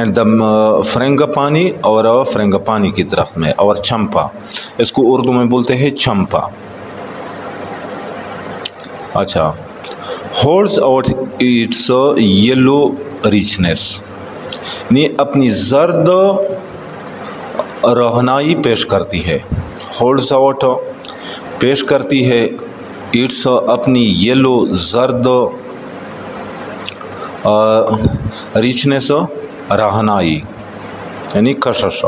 And the فرنگپانی اور فرنگپانی کی درخت میں، اور چمپا، اس کو اردو میں بولتے ہیں چمپا. اچھا، holds out its yellow richness, یعنی اپنی زرد روحنائی پیش کرتی ہے. ہولڈز آؤٹ پیش کرتی ہے، اٹس اپنی یلو زرد ریچنس رہنائی یعنی کشش.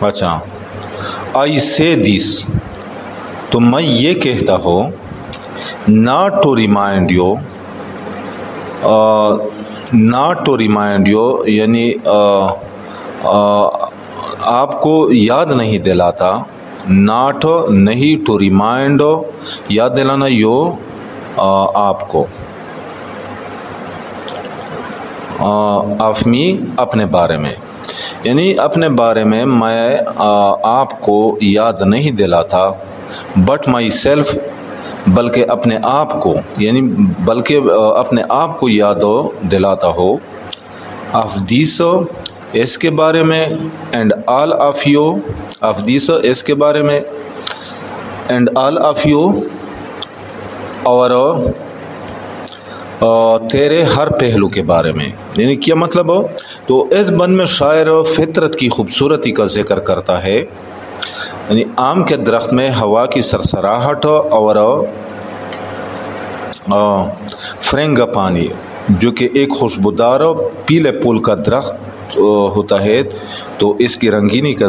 اچھا، آئی سے دس، تو میں یہ کہتا ہوں، not to remind you, not to remind you یعنی آپ کو یاد نہیں دلاتا، ناٹ نہیں، ٹو ریمائنڈ یاد دلانا، یو آپ کو، آف می اپنے بارے میں، یعنی اپنے بارے میں میں آپ کو یاد نہیں دلاتا، بٹ مائی سیلف، بلکہ اپنے آپ کو، یعنی بلکہ اپنے آپ کو یاد دلاتا ہو، آف دیس اس کے بارے میں، and all of you, of these اس کے بارے میں، اینڈ آل آف یو اور تیرے ہر پہلو کے بارے میں. یعنی کیا مطلب ہو؟ تو اس بند میں شاعر فطرت کی خوبصورتی کا ذکر کرتا ہے، یعنی آم کے درخت میں ہوا کی سرسراہٹ اور فرنگپانی جو کہ ایک خوشبودار پیلے پھول کا درخت ہوتا ہے، تو اس کی رنگینی کا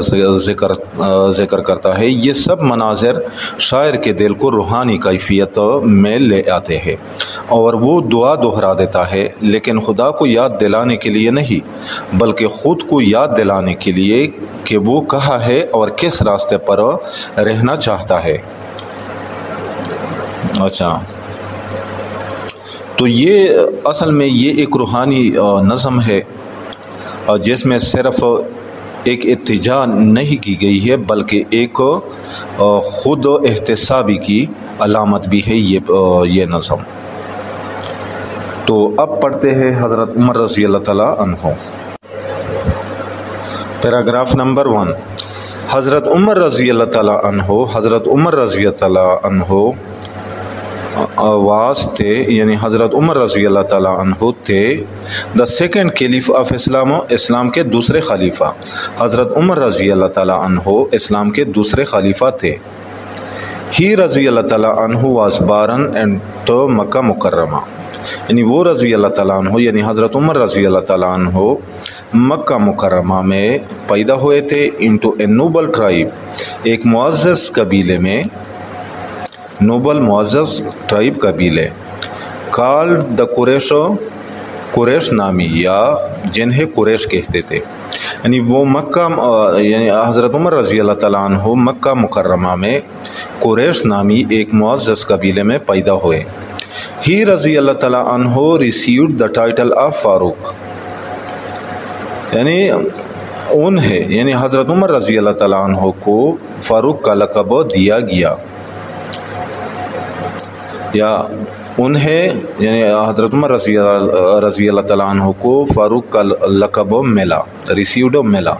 ذکر کرتا ہے. یہ سب مناظر شاعر کے دل کو روحانی کیفیت میں لے آتے ہیں، اور وہ دعا دہرا دیتا ہے، لیکن خدا کو یاد دلانے کے لیے نہیں، بلکہ خود کو یاد دلانے کے لیے کہ وہ کہاں ہے اور کس راستے پر رہنا چاہتا ہے. اچھا، تو یہ اصل میں یہ ایک روحانی نظم ہے جس میں صرف ایک اتجاہ نہیں کی گئی ہے، بلکہ ایک خود احتسابی کی علامت بھی ہے یہ نظم. تو اب پڑھتے ہیں حضرت عمر رضی اللہ تعالیٰ عنہ. Paragraph number 1. حضرت عمر رضی اللہ تعالیٰ عنہ، حضرت عمر رضی اللہ عنہ واسطے، یعنی حضرت عمر رضی اللہ تعالیٰ عنہ تھے دا سیکنڈ کیلیف آف اسلام، اسلام کے دوسرے خلیفہ. حضرت عمر رضی اللہ تعالیٰ عنہ اسلام کے دوسرے خلیفہ تھے. ہی رضی اللہ تعالیٰ عنہ واز بارن اینڈ مکہ مکرمہ، یعنی وہ رضی اللہ تعالیٰ عنہ یعنی حضرت عمر رضی اللہ تعالیٰ عنہ مکہ مکرمہ میں پیدا ہوئے تھے. انٹو اے نوبل ٹرائب، ایک معزز قبیلے میں، نوبل معزز ٹرائب قبیلے، کالڈ دا قریش، قریش نامی، یا جنہیں قریش کہتے تھے. یعنی وہ مکہ، یعنی حضرت عمر رضی اللہ تعالیٰ عنہ مکہ مکرمہ میں قریش نامی ایک معزز قبیلے میں پیدا ہوئے. ہی رضی اللہ تعالیٰ عنہ ریسیوڈ دا ٹائٹل آف فاروق، یعنی انہیں، یعنی حضرت عمر رضی اللہ تعالیٰ عنہ کو فاروق کا لقب دیا گیا، یا انہیں، یعنی حضرت عمر رضی اللہ تعالیٰ عنہ کو فاروق کا لقب ملا، ریسیوڈ ملا.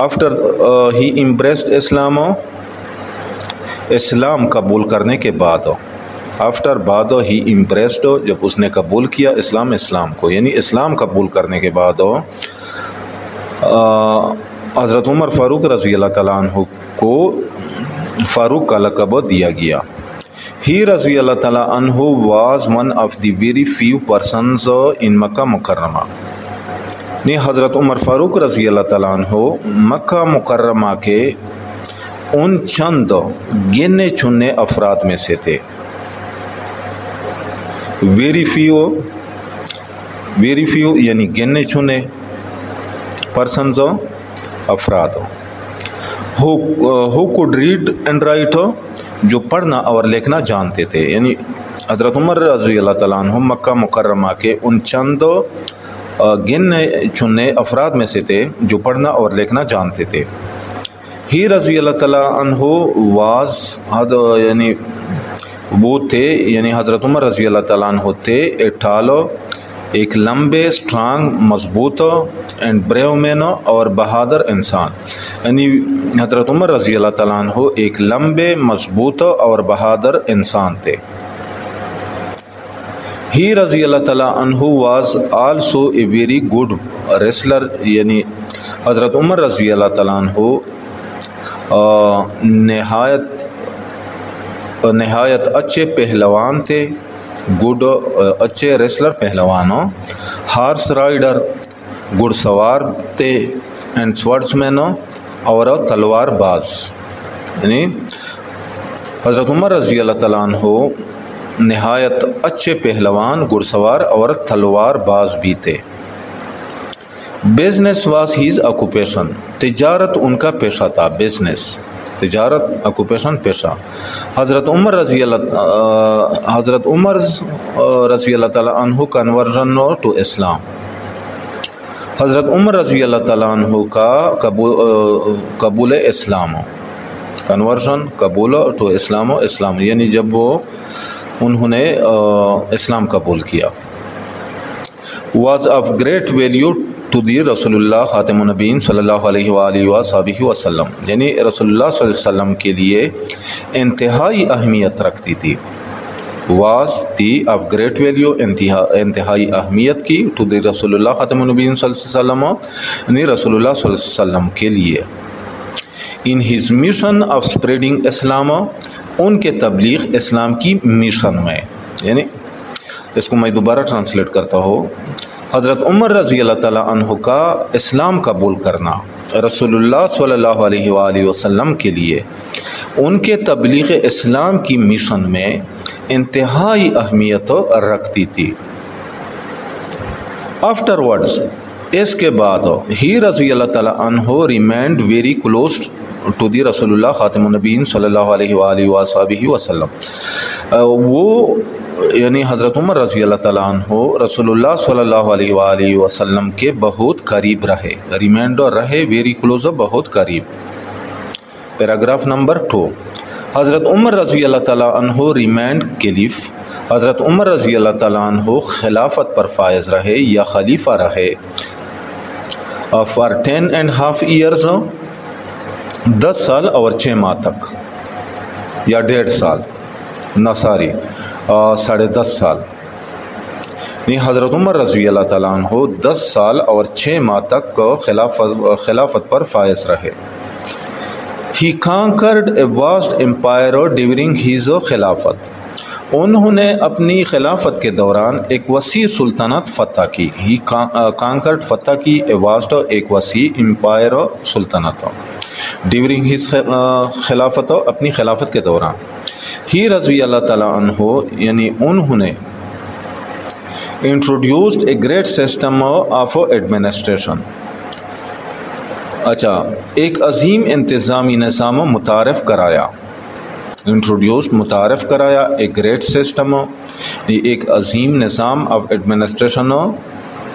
آفٹر ہی امبریسڈ اسلام، اسلام قبول کرنے کے بعد، آفٹر بعد ہی امبریسڈ، جب اس نے قبول کیا اسلام کو، یعنی اسلام قبول کرنے کے بعد حضرت عمر فاروق رضی اللہ تعالیٰ عنہ کو فاروق کا لقب دیا گیا. ہی رضی اللہ تعالیٰ عنہ was one of the very few persons in Makkah مکرمہ، نے حضرت عمر فاروق رضی اللہ تعالیٰ عنہ مکہ مکرمہ کے ان چند گنے چنے افراد میں سے تھے. ویری فیو یعنی گنے چنے، پرسنز افراد. Who could read and write, جو پڑھنا اور لکھنا جانتے تھے. یعنی حضرت عمر رضی اللہ تعالیٰ عنہ مکہ مکرمہ کے ان چند گنے چنے افراد میں سے تھے جو پڑھنا اور لکھنا جانتے تھے. ہی رضی اللہ تعالیٰ عنہ واز، یعنی وہ تھے، یعنی حضرت عمر رضی اللہ تعالیٰ عنہ تھے، اے ٹال ایک لمبے اسٹرانگ مضبوط اینڈ بریو مین اور بہادر انسان. یعنی حضرت عمر رضی اللہ تعالیٰ عنہ ایک لمبے مضبوط اور بہادر انسان تھے. ہی رضی اللہ تعالیٰ عنہ was also a very good wrestler. یعنی حضرت عمر رضی اللہ تعالیٰ عنہ نہایت اچھے پہلوان تھے. گڈ اچھے ریسلر پہلوانوں. ہارس رائڈر گھڑ سوار تھے. اینڈ سورڈس مین اور تلوار باز. یعنی حضرت عمر رضی اللہ تعالیٰ عنہ نہایت اچھے پہلوان، گھڑ سوار اور تلوار باز بھی تھے. Business was has occupation. تجارت ان کا پیشہ تھا. بزنس تجارت، آکوپیشن پیشہ. حضرت عمر رضی اللہ تعالیٰ عنہ کنورژن ٹو اسلام. حضرت عمر رضی اللہ تعالیٰ عنہ کا قبول اسلام، کنورژن قبول ٹو اسلام، اسلام یعنی جب انہوں نے اسلام قبول کیا. Was of great value to the رسول اللہ خاتم النبیین صلی اللہ علیہ وآلہ وصحبہ وسلم. یعنی رسول اللہ صلی اللہ علیہ وسلم کے لیے انتہائی اہمیت رکھتی تھی. واز تھی آف گریٹ ویلیو، انتہائی اہمیت کی، ٹو دی رسول اللہ خاتم النبیین صلی اللہ علیہ وسلم، یعنی رسول اللہ صلی اللہ علیہ وسلم کے لیے. In his mission of spreading Islam, ان کے تبلیغ اسلام کی مشن میں. یعنی اس کو میں دوبارہ ٹرانسلیٹ کرتا ہوں. حضرت عمر رضی اللہ تعالیٰ عنہ کا اسلام قبول کرنا رسول اللہ صلی اللہ علیہ وآلہ وسلم کے لیے ان کے تبلیغ اسلام کی مشن میں انتہائی اہمیت رکھتی تھی. آفٹر ورڈز، اس کے بعد، ہی رضی اللہ تعالیٰ عنہ remained very close to the رسول اللہ خاتم النبیین صلی اللہ علیہ وآلہ وصحبہ وسلم. وہ یعنی حضرت عمر رضی اللہ تعالیٰ عنہ رسول اللہ صلی اللہ علیہ وآلہ وسلم کے بہت قریب رہے. ریمینڈر رہے، ویری کلوز بہت قریب. Paragraph number 2. حضرت عمر رضی اللہ تعالیٰ عنہ ریمینڈ کلیف. حضرت عمر رضی اللہ تعالیٰ عنہ خلافت پر فائز رہے یا خلیفہ رہے فار 10.5 years، 10 سال اور 6 ماہ تک، یا 1.5 سال، نہ ساری 10.5 سال. نہیں، حضرت عمر رضی اللہ تعالیٰ عنہ 10 سال اور 6 ماہ تک خلافت پر فائز رہے. He conquered a vast empire during his خلافت. انہوں نے اپنی خلافت کے دوران ایک وسیع سلطنت فتح کی. ہی کانکرڈ، فتح کی، اے واسٹ ایک وسیع، امپائر سلطنت، ڈیورنگ ہیز خلافت اپنی خلافت کے دوران. ہی رضی اللہ تعالیٰ عنہ یعنی انہوں نے introduced a great system of administration. اچھا، ایک عظیم انتظامی نظام متعارف کرایا. انٹروڈیوسڈ متعارف کرایا، ایک گریٹ سسٹم، ایک عظیم نظام آف ایڈمنسٹریشن،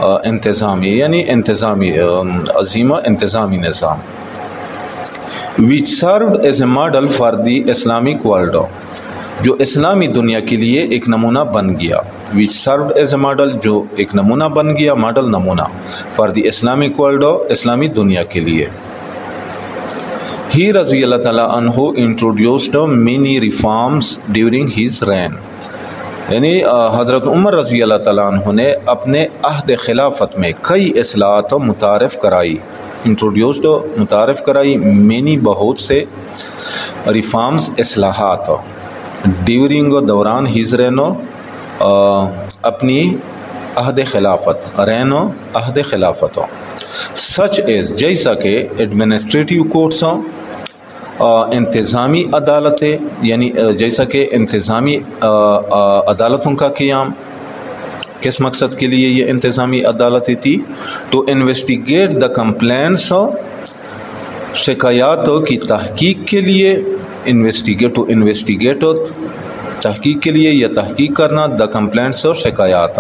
انتظامی یعنی انتظامی، عظیم انتظامی نظام. which served as a model for the Islamic world، جو اسلامی دنیا کے لیے ایک نمونہ بن گیا. which served as a model، جو ایک نمونہ بن گیا، ماڈل نمونہ، for the Islamic world، اسلامی دنیا کے لیے. ہی رضی اللہ تعالیٰ عنہ introduced many reforms during his reign. یعنی حضرت عمر رضی اللہ تعالیٰ عنہ نے اپنے عہد خلافت میں کئی اصلاحات متعارف کرائی. انٹروڈیوسڈ متعارف کرائی، مینی بہت سے، ریفارمز اصلاحات، ڈیورنگ دوران ہیز رینو اپنی عہد خلافت، رینو عہد خلافت. سچ ایز جیسا کہ ایڈمنسٹریٹیو کورٹس، انتظامی عدالتیں، یعنی جیسا کہ انتظامی عدالتوں کا قیام. کس مقصد کے لیے یہ انتظامی عدالتیں تھی؟ ٹو انویسٹیگیٹ دا کمپلینٹس، شکایاتوں کی تحقیق کے لیے. ٹو انویسٹیگیٹ تحقیق کے لیے یا تحقیق کرنا، دا کمپلینٹس شکایات،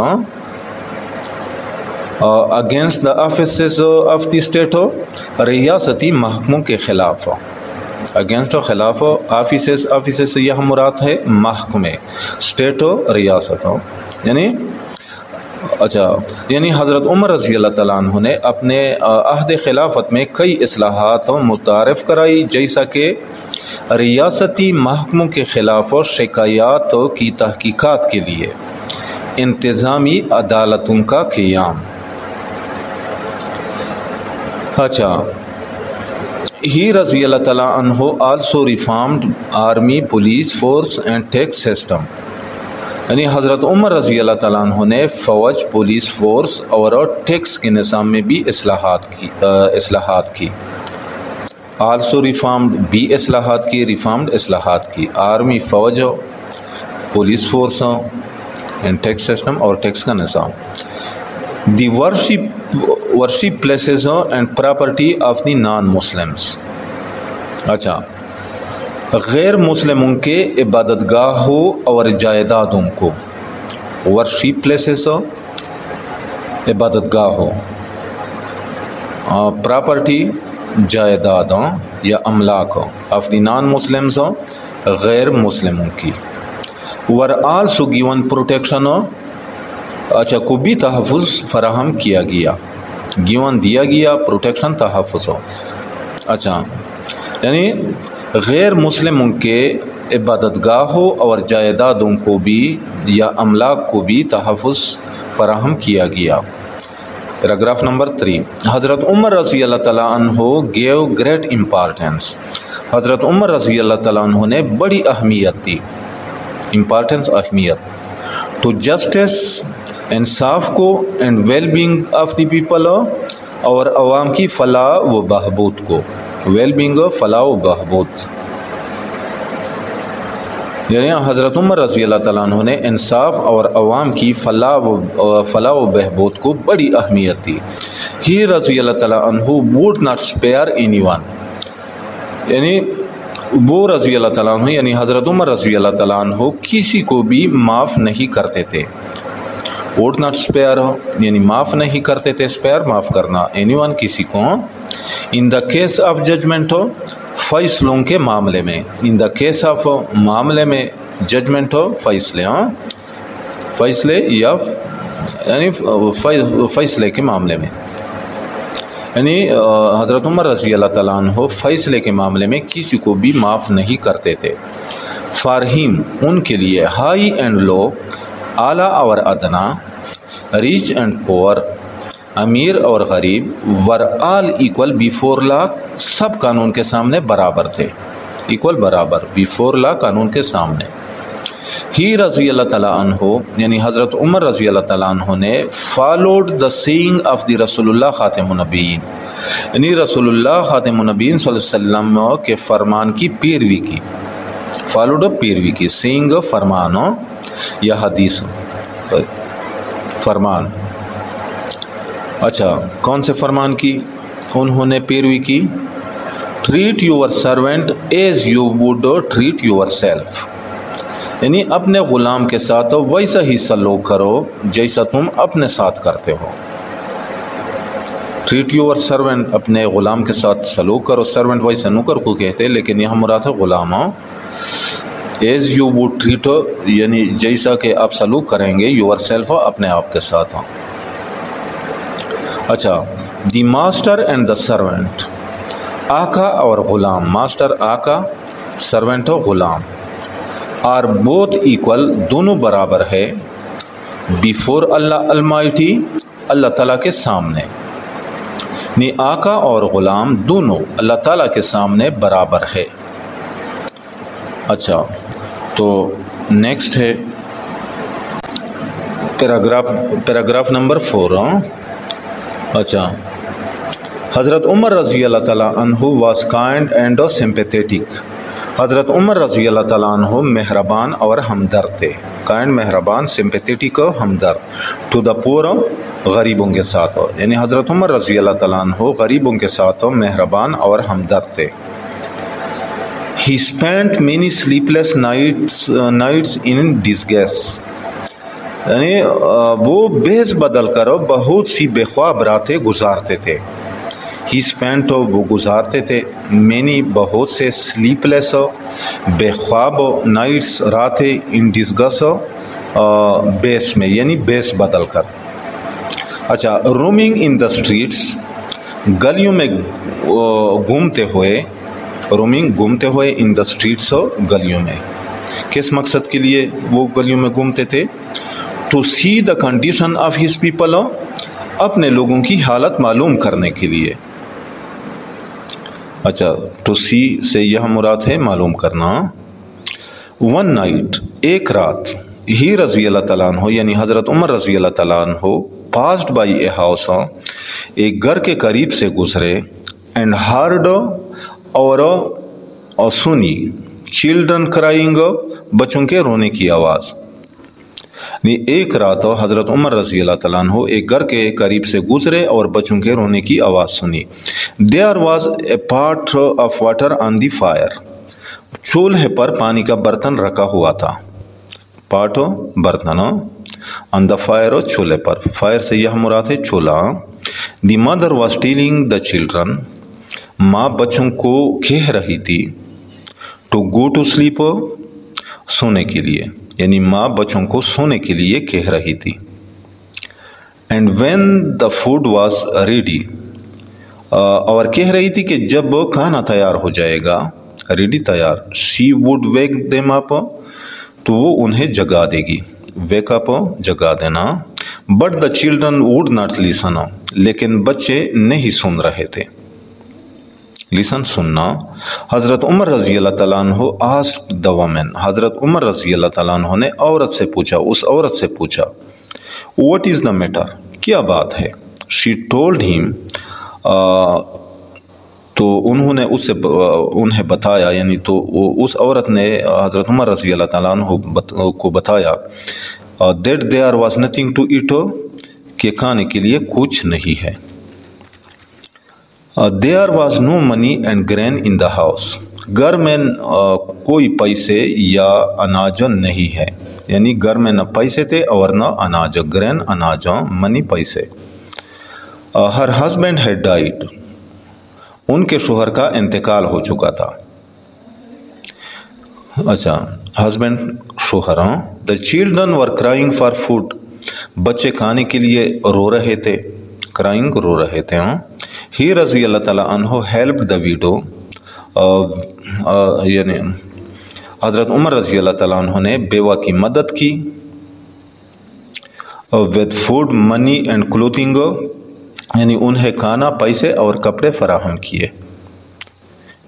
against the offices of the state, ریاستی محکموں کے خلاف. اگینسٹ خلاف، آفیسز یہ مراد ہے محکمے، اسٹیٹ ریاست. یعنی اچھا، یعنی حضرت عمر رضی اللہ تعالیٰ عنہ نے اپنے عہد خلافت میں کئی اصلاحات متعارف کرائی، جیسا کہ ریاستی محکموں کے خلاف شکایات کی تحقیقات کے لیے انتظامی عدالتوں کا قیام۔ اچھا، ہی رضی اللہ تعالیٰ عنہ also reformed army, police force and tax system, یعنی حضرت عمر رضی اللہ تعالیٰ عنہ نے فوج، پولیس فورس اور ٹیکس کے نظام میں بھی اصلاحات کی۔ آلسو ریفارمڈ بھی اصلاحات کی، ریفارمڈ اصلاحات کی، آرمی فوج، police force and tax system اور ٹیکس کا نظام۔ The worship places and property of the non Muslims, اچھا، غیر مسلموں کے عبادت گاہوں اور جائیدادوں کو، ورشپ پلیسز عبادت گاہوں، پراپرٹی جائیدادوں یا املاک آف دی نان مسلمز غیر مسلموں کی، ور آلسو گیون پروٹیکشن، اچھا، کو بھی تحفظ فراہم کیا گیا، گیون دیا گیا، پروٹیکشن تحفظ، اچھا، یعنی غیر مسلموں کے عبادت گاہوں اور جائیدادوں کو بھی یا املاک کو بھی تحفظ فراہم کیا گیا۔ پیراگراف نمبر 3، حضرت عمر رضی اللہ تعالیٰ عنہ گیو گریٹ امپارٹینس، حضرت عمر رضی اللہ تعالیٰ عنہ نے بڑی اہمیت دی، امپارٹینس اہمیت، ٹو جسٹس انصاف کو، and well being of the people, اور عوام کی فلاح و بہبود کو، ویل بینگ فلاح و بہبود، یعنی حضرت عمر رضی اللہ تعالیٰ عنہ نے انصاف اور عوام کی فلاح و بہبود کو بڑی اہمیت دی۔ ہی رضی اللہ تعالیٰ عنہ would not spare anyone، یعنی وہ رضی اللہ تعالیٰ عنہ یعنی حضرت عمر رضی اللہ تعالیٰ عنہ کسی کو بھی معاف نہیں کرتے تھے۔ would not spare یعنی معاف نہیں کرتے تھے، spare معاف کرنا، anyone کسی کو، in the case of judgment فیصلوں کے معاملے میں، in the case of معاملے میں، judgment فیصلے، فیصلے یا یعنی فیصلے کے معاملے میں، یعنی حضرت عمر رضی اللہ تعالیٰ عنہ فیصلے کے معاملے میں کسی کو بھی معاف نہیں کرتے تھے۔ for him ان کے لیے، ہائی اینڈ لو، اعلیٰ اور ادنا، ریچ اینڈ پور، امیر اور غریب، ور آل ایکول بیفور لا، سب قانون کے سامنے برابر تھے، ایکول برابر، بیفور لا قانون کے سامنے۔ ہی رضی اللہ تعالیٰ عنہ یعنی حضرت عمر رضی اللہ تعالیٰ عنہ نے followed the saying of the رسول اللہ خاتم النبیین، یعنی رسول اللہ خاتم النبیین صلی اللہ علیہ وسلم کے فرمان کی پیروی کی، فالوڈ پیروی کی، سینگ فرمان یا حدیث، فرمان، اچھا، کون سے فرمان کی انہوں نے پیروی کی؟ Treat your servant as you would treat yourself, یعنی اپنے غلام کے ساتھ ویسا ہی سلوک کرو جیسا تم اپنے ساتھ کرتے ہو۔ ٹریٹ یور سرونٹ، اپنے غلام کے ساتھ سلوک کرو، سرونٹ ویسے نوکر کو کہتے لیکن یہاں مراد ہے Ghulam, as you would treat یعنی جیسا کہ آپ سلوک کریں گے، یور سیلف اپنے آپ کے ساتھ۔ اچھا، دی ماسٹر اینڈ دا سرونٹ، آقا اور غلام، ماسٹر آقا، servant Ghulam, are both equal دونوں برابر ہے، بیفور اللہ المائٹی اللہ تعالیٰ کے سامنے، یعنی آقا اور غلام دونوں اللہ تعالیٰ کے سامنے برابر ہے۔ اچھا، تو نیکسٹ ہے پیراگراف نمبر 4۔ اچھا، حضرت عمر رضی اللہ تعالیٰ عنہ واز کائنڈ اینڈ سمپیتھیٹک، حضرت عمر رضی اللہ تعالیٰ عنہ مہربان اور ہمدرد تھے، کائنڈ مہربان، سمپیتھیٹک ہمدرد، ٹو دا پور غریبوں کے ساتھ، یعنی حضرت عمر رضی اللہ تعالیٰ عنہ غریبوں کے ساتھ مہربان اور ہمدرد تھے۔ He spent many sleepless nights in disguise، یعنی وہ بھیس بدل کر بہت سی بے خواب راتیں گزارتے تھے۔ He spent وہ گزارتے تھے، many بہت سے، sleepless بے خواب، nights راتیں، in disguise بیس میں یعنی بیس بدل کر، اچھا، رومنگ ان دا اسٹریٹس، گلیوں میں گھومتے ہوئے، رومنگ گھومتے ہوئے ان دا اسٹریٹس، گلیوں میں، کس مقصد کے لیے وہ گلیوں میں گھومتے تھے؟ To see the condition of his people, اپنے لوگوں کی حالت معلوم کرنے کے لیے. اچھا، ٹو سی سے یہاں مراد ہے معلوم کرنا. ون نائٹ، ایک رات، ہی رضی اللہ تعالیٰ عنہ یعنی حضرت عمر رضی اللہ تعالیٰ عنہ پاسڈ بائی اے ہاؤس، ایک گھر کے قریب سے گزرے، اینڈ ہارڈ اور سنی، چلڈرن کرائنگ، بچوں کے رونے کی آواز. ایک رات حضرت عمر رضی اللہ تعالیٰ عنہ ایک گھر کے قریب سے گزرے اور بچوں کے رونے کی آواز سنی. There was a part of water on the fire, چولہے پر پانی کا برتن رکھا ہوا تھا. پاٹ برتن، آن دا فائر چولہے پر، فائر سے یہ مراد ہے چولہا. دی mother was telling the children, ماں بچوں کو کہہ رہی تھی، ٹو گو ٹو سلیپ، سونے کے لیے، یعنی ماں بچوں کو سونے کے لیے کہہ رہی تھی. And when the food was ready, اور کہہ رہی تھی کہ جب کھانا تیار ہو جائے گا، ریڈی تیار، she would wake them up, تو وہ انہیں جگا دے گی. ویک اپ جگا دینا. But the children would not lesson, لیکن بچے نہیں سن رہے تھے. لیسن سننا. حضرت عمر رضی اللہ تعالیٰ عنہ آسکڈ دا وومن، حضرت عمر رضی اللہ تعالیٰ عنہ نے عورت سے پوچھا، اس عورت سے پوچھا، واٹ از دا میٹر، کیا بات ہے؟ شی ٹولڈ ہیم، تو انہوں نے انہیں بتایا، یعنی تو اس عورت نے حضرت عمر رضی اللہ تعالیٰ عنہ کو بتایا، that there was nothing to eat, کہ کھانے کے لیے کچھ نہیں ہے. There was no money and grain in the house, گھر میں کوئی پیسے یا اناج نہیں ہے، یعنی گھر میں نہ پیسے تھے اور نہ اناج. گرین اناج، منی پیسے. ہر ہسبینڈ ہیڈ ڈائیڈ، ان کے شوہر کا انتقال ہو چکا تھا. اچھا، ہسبینڈ شوہر. The children were crying for food, بچے کھانے کے لیے رو رہے تھے، کرائنگ رو رہے تھے. ہی رضی اللہ تعالیٰ عنہ ہیلپڈ دا ویڈو، یعنی حضرت عمر رضی اللہ تعالیٰ عنہ نے بیوہ کی مدد کی. With food money and clothing, یعنی انہیں کھانا، پیسے اور کپڑے فراہم کیے.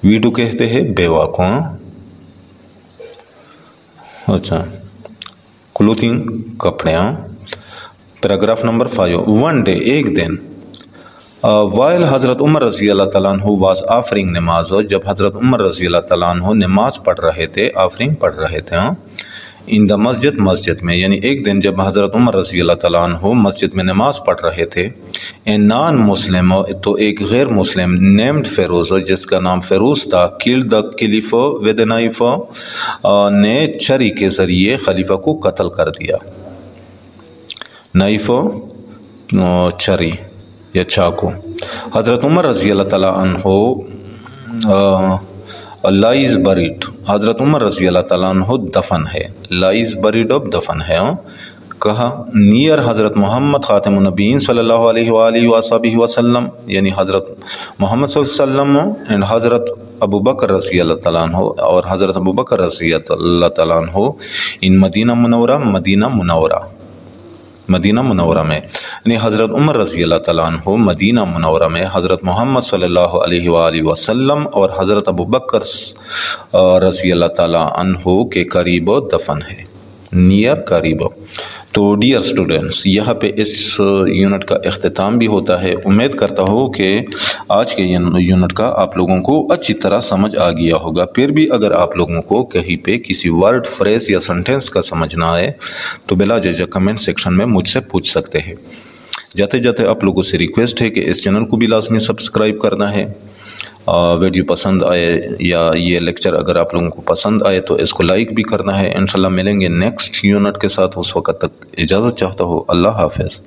ویڈو کہتے ہیں بیوہ کو. اچھا، کلوتھنگ کپڑے. Paragraph number 5. ون ڈے، ایک دن، وائل حضرت عمر رضی اللہ تعالیٰ عنہ واز آفرنگ نماز، جب حضرت عمر رضی اللہ تعالیٰ عنہ نماز پڑھ رہے تھے، آفرنگ پڑھ رہے تھے، ان دا مسجد، مسجد میں، یعنی ایک دن جب حضرت عمر رضی اللہ تعالیٰ عنہ مسجد میں نماز پڑھ رہے تھے. اے نان مسلم، تو ایک غیر مسلم، نیمڈ فیروز، جس کا نام فیروز تھا، killed the cliff with knife, نے چھری کے ذریعے خلیفہ کو قتل کر دیا. نائف، چھری یا چاقو. حضرت عمر رضی اللہ تعالیٰ عنہ لائز بریڈ، حضرت عمر رضی اللہ تعالیٰ عنہ دفن ہے. لائز بریڈ اب دفن ہے. کہا نیئر حضرت محمد خاتم النبیین صلی اللہ علیہ وآلہ وصحبہ وسلم، یعنی حضرت محمد صلی اللہ علیہ وسلم، اینڈ حضرت ابو بکر رضی اللہ تعالیٰ عنہ، اور حضرت ابو بکر رضی اللہ تعالیٰ عنہ، ان مدینہ منورہ، مدینہ منورہ، مدینہ منورہ میں، یعنی حضرت عمر رضی اللہ تعالیٰ عنہ مدینہ منورہ میں حضرت محمد صلی اللہ علیہ وآلہ وسلم اور حضرت ابو بکر رضی اللہ تعالیٰ عنہ کے قریب دفن ہے. نیئر، قریب. تو ڈیئر اسٹوڈنٹس، یہاں پہ اس یونٹ کا اختتام بھی ہوتا ہے. امید کرتا ہوں کہ آج کے یونٹ کا آپ لوگوں کو اچھی طرح سمجھ آ گیا ہوگا. پھر بھی اگر آپ لوگوں کو کہیں پہ کسی ورڈ، فریز یا سنٹینس کا سمجھ نہ آئے تو بلا جھجھک کمنٹ سیکشن میں مجھ سے پوچھ سکتے ہیں. جاتے جاتے آپ لوگوں سے ریکویسٹ ہے کہ اس چینل کو بھی لازمی سبسکرائب کرنا ہے. ویڈیو پسند آئے یا یہ لیکچر اگر آپ لوگوں کو پسند آئے تو اس کو لائک بھی کرنا ہے. انشاءاللہ ملیں گے نیکسٹ یونٹ کے ساتھ. اس وقت تک اجازت چاہتا ہوں. اللہ حافظ.